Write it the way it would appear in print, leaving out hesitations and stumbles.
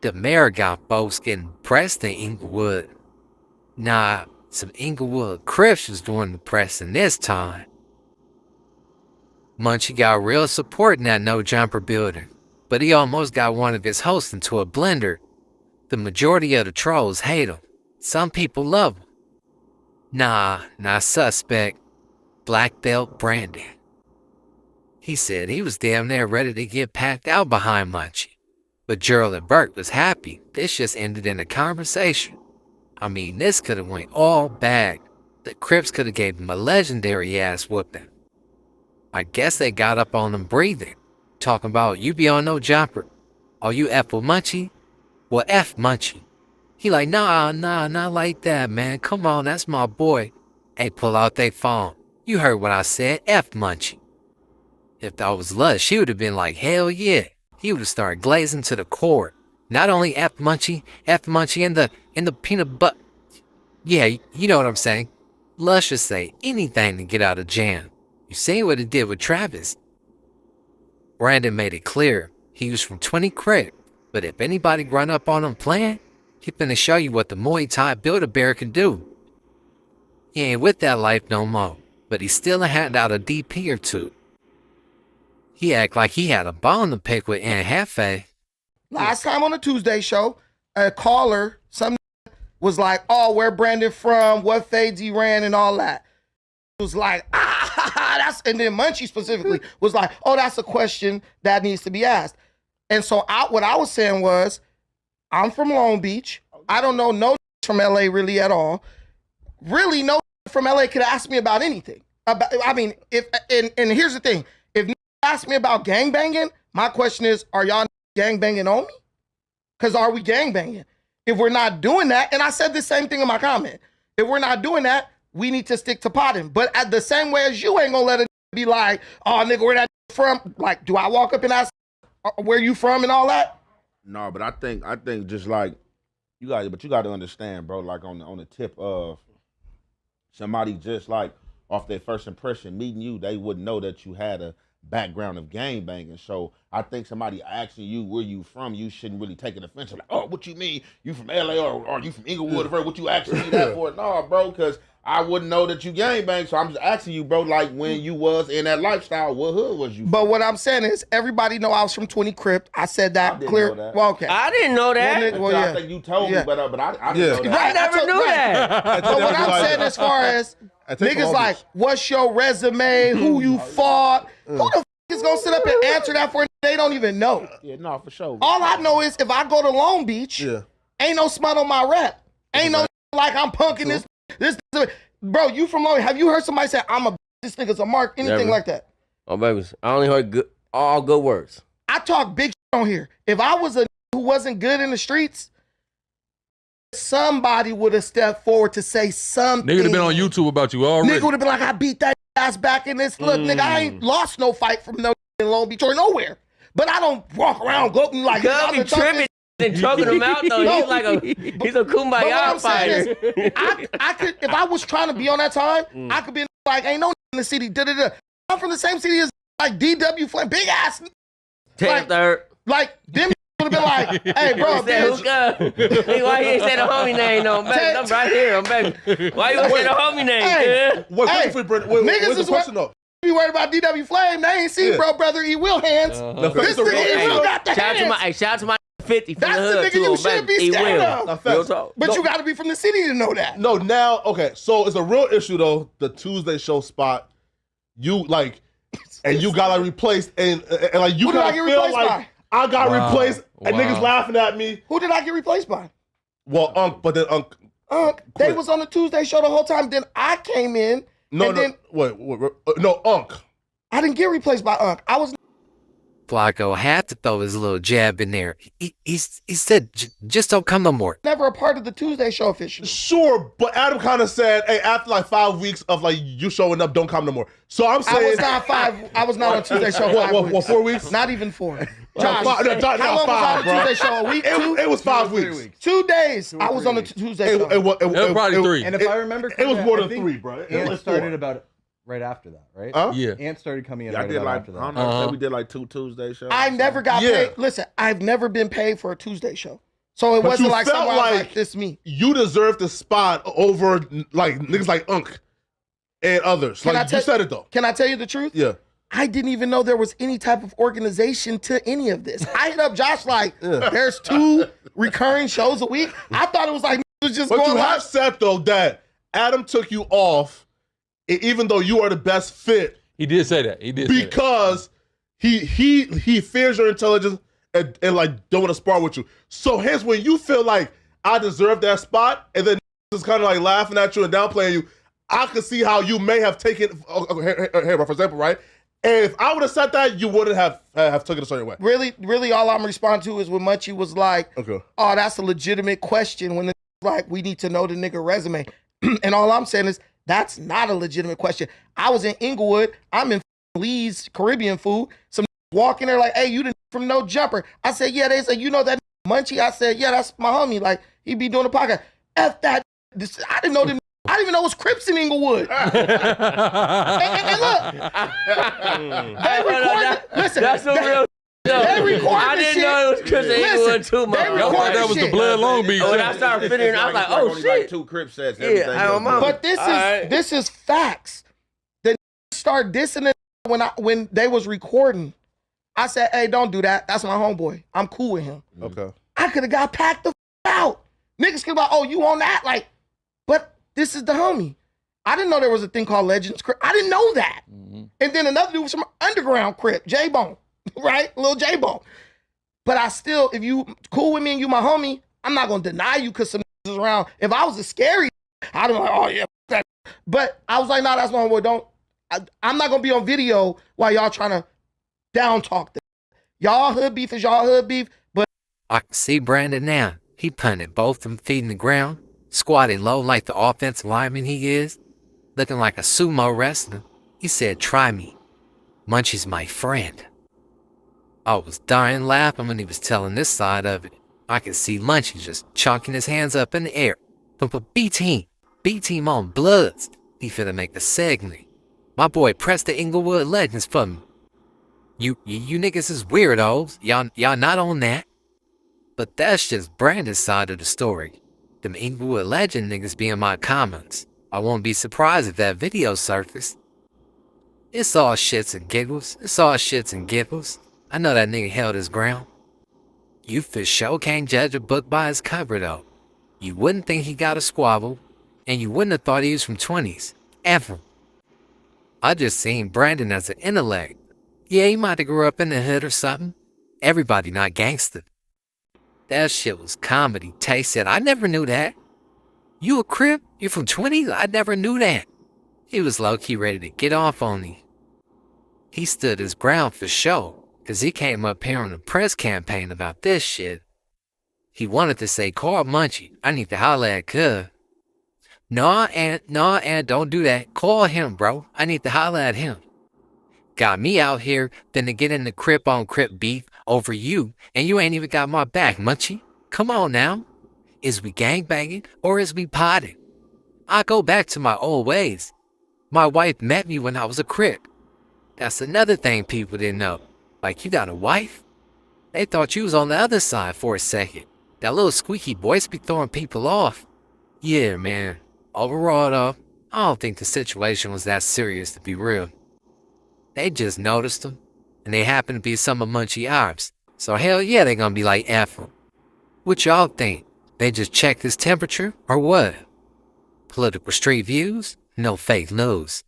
The mayor got folks getting pressed in Inglewood. Nah, some Inglewood Crips was doing the pressing this time. Munchie got real support in that no-jumper building, but he almost got one of his hosts into a blender. The majority of the trolls hate him. Some people love him. Nah, not suspect. Black belt Brandon. He said he was damn near ready to get packed out behind Munchie. But Gerald and Bert was happy. This just ended in a conversation. I mean, this could have went all bad. The Crips could have gave him a legendary ass whooping. I guess they got up on him breathing. Talking about, you be on no jumper. Oh, you F with Munchie? Well, F Munchie. He like, nah, not like that, man. Come on, that's my boy. Hey, pull out they phone. You heard what I said, F Munchie. If that was Lush, she would have been like, hell yeah. He would have started glazing to the core. Not only F Munchie in the peanut butter. Yeah, you know what I'm saying. Lush should say anything to get out of jam. You see what it did with Travis. Brandon made it clear he was from 20 Crip, but if anybody run up on him playing, he finna show you what the Muay Thai Build-A-Bear can do. He ain't with that life no more, but he still hand out a DP or two. He act like he had a bone to pick with Aunt Hefe. Last time on the Tuesday show, a caller, some was like, oh, where Brandon from, what fades he ran and all that. It was like, that's, and then Munchie specifically was like, oh, that's a question that needs to be asked. And so what I was saying was, I'm from Long Beach. I don't know no from LA really at all. Really, no from LA could ask me about anything. I mean, and here's the thing. If ask me about gangbanging, my question is, are y'all gangbanging on me? Because are we gangbanging? If we're not doing that, and I said the same thing in my comment, if we're not doing that, we need to stick to potting. But at the same way as you ain't gonna let it be like, oh, nigga, where that from? Like, do I walk up and ask where you from and all that? No, but I think just like you got to understand, bro. Like on the tip of somebody just like off their first impression meeting you, they wouldn't know that you had a background of gangbanging. So I think somebody asking you where you from, you shouldn't really take an offense. Like, oh, what you mean? You from LA or you from Inglewood? Or what you asking me that for? No, bro, because I wouldn't know that you gangbang. So I'm just asking you, bro, like when you was in that lifestyle, what hood was you from? But what I'm saying is, everybody know I was from 20 Crip. I said that clear. That. Well, okay. I didn't know that. Well, yeah. I think you told me, but I didn't know that. I never knew that. But what I'm saying as far as niggas like, what's your resume? Who you fought? Who the is gonna sit up and answer that for they don't even know? Yeah, no, for sure. All I know is if I go to Long Beach, ain't no smut on my rep. Ain't no like I'm punking this. Bro, you from Long Beach? Have you heard somebody say this nigga's a mark? Anything like that? Oh, baby, I only heard all good words. I talk big shit on here. If I was a who wasn't good in the streets, somebody would have stepped forward to say something. Nigga would have been on YouTube about you already. Nigga would have been like, I beat that ass back in this. Look, nigga, I ain't lost no fight from no in Long Beach or nowhere. But I don't walk around gloating like Girl be tripping and choking him out though. No, he's a kumbaya fighter. I could, if I was trying to be on that time, I could be like, ain't no in the city. I'm from the same city as like DW Flame, big ass. Like them would have been like, hey, bro, bitch. Why you ain't say the homie name, no, baby? I'm right here, baby. Why you ain't say the homie name? Hey, niggas is what be worried about DW Flame. They ain't seen brother E. Will hands. This nigga E. Will got the hands. Shout out to my 50 from That's the hood, the nigga you should be scared of. But you got to be from the city to know that. No, now, okay, so it's a real issue, though, the Tuesday show spot. You, like, and you got, like, replaced, and like, you kind of feel like I got replaced, and niggas laughing at me. Who did I get replaced by? Well, but then they was on the Tuesday show the whole time. Then I came in. Unc. I didn't get replaced by Unc. I was. Flacco had to throw his little jab in there. He said, just don't come no more. Never a part of the Tuesday show officially. Sure, but Adam kind of said, hey, after like 5 weeks of like you showing up, don't come no more. So I'm saying. I was not 5. I was not on Tuesday show 5 weeks. What, 4 weeks? Not even 4. Josh, how long was I on the Tuesday show? A week? It was 5 weeks. 2 days. I was on the Tuesday show. It was probably 3. And if I remember correctly, it was more than 3, bro. It started about right after that, right? Yeah. Ant started coming in I right did like, after I that. don't know, we did like 2 Tuesday shows. I never got paid. Listen, I've never been paid for a Tuesday show. So it But wasn't you like felt someone was like- like, this me. You deserve the spot over like niggas like Unk and others. Can I Like tell- you said it though. Can I tell you the truth? Yeah. I didn't even know there was any type of organization to any of this. I hit up Josh like, there's 2 recurring shows a week. I thought it was like, it was just But going you like, have said though that Adam took you off, even though you are the best fit, He did say that. He did say that. because he fears your intelligence and like don't want to spar with you. So hence when you feel like I deserve that spot, and then is kind of like laughing at you and downplaying you, I could see how you may have taken here, for example, right? And if I would have said that, you wouldn't have taken it a certain way. really all I'm responding to is when Munchie was like, Okay. oh, that's a legitimate question when the like, we need to know the nigga resume. And all I'm saying is, that's not a legitimate question. I was in Inglewood. I'm in Lee's Caribbean food. Some walk in there like, hey, you the from No Jumper. I said, yeah. They said, you know that Munchie? I said, yeah, that's my homie. Like, he be doing a podcast. F that. I didn't know them. I didn't even know it was Crips in Inglewood. and look, they recorded. Listen, That's some real. they recorded I this didn't shit. know it was Chris and Inglewood too, they man. Y'all recorded thought that was the shit. Blood Long Beach. When I started figuring, I was like, oh Only like shit. 2 Crip sets. Yeah, Everything I don't else. know. But Alright. this is facts. Then start dissing it when they was recording. I said, hey, don't do that. That's my homeboy. I'm cool with him. Okay. I could have got packed the out. Niggas could be like, oh, you on that? Like, but this is the homie. I didn't know there was a thing called Legends Crip. I didn't know that. And then another dude was from Underground Crip, J-Bone, right? Little J-Bone. But I still, if you cool with me and you my homie, I'm not going to deny you because some niggas is around. If I was a scary, I'd be like, oh, yeah, that. But I was like, nah, that's my homeboy. I'm not going to be on video while y'all trying to down talk them. Y'all hood beef is y'all hood beef, but I can see Brandon now. He punted both them feet in the ground, squatted low like the offensive lineman he is, looking like a sumo wrestler. He said, try me. Munchie's my friend. I was dying laughing when he was telling this side of it. I could see Munchie just chunking his hands up in the air. But B-team on Bloods. He finna make the segment. My boy pressed the Inglewood Legends for me. You niggas is weirdos. Y'all not on that. But that's just Brandon's side of the story. Them Inglewood Legend niggas be in my comments. I won't be surprised if that video surfaced. It's all shits and giggles. I know that nigga held his ground. You for sure can't judge a book by its cover though. You wouldn't think he got a squabble, and you wouldn't have thought he was from 20s. Ever. I just seen Brandon as an intellect. Yeah, he might have grew up in the hood or something. Everybody not gangster. That shit was comedy. Tay said, I never knew that. You a Crip? You from 20s? I never knew that. He was low-key ready to get off on me. He stood his ground for sure, cause he came up here on a press campaign about this shit. He wanted to say, call Munchie. I need to holler at Cub. Nah, and don't do that. Call him, bro. I need to holler at him. Got me out here, then to get in the Crip on Crip beef over you, and you ain't even got my back, Munchie. Come on now. Is we gangbanging or is we potting? I go back to my old ways. My wife met me when I was a Crip. That's another thing people didn't know. Like, you got a wife? They thought you was on the other side for a second. That little squeaky voice be throwing people off. Yeah, man. Overall, though, I don't think the situation was that serious to be real. They just noticed them, and they happen to be some of Munchie ops. So hell yeah, they gonna be like F 'em. What y'all think? They just checked his temperature, or what? Political street views? No fake news.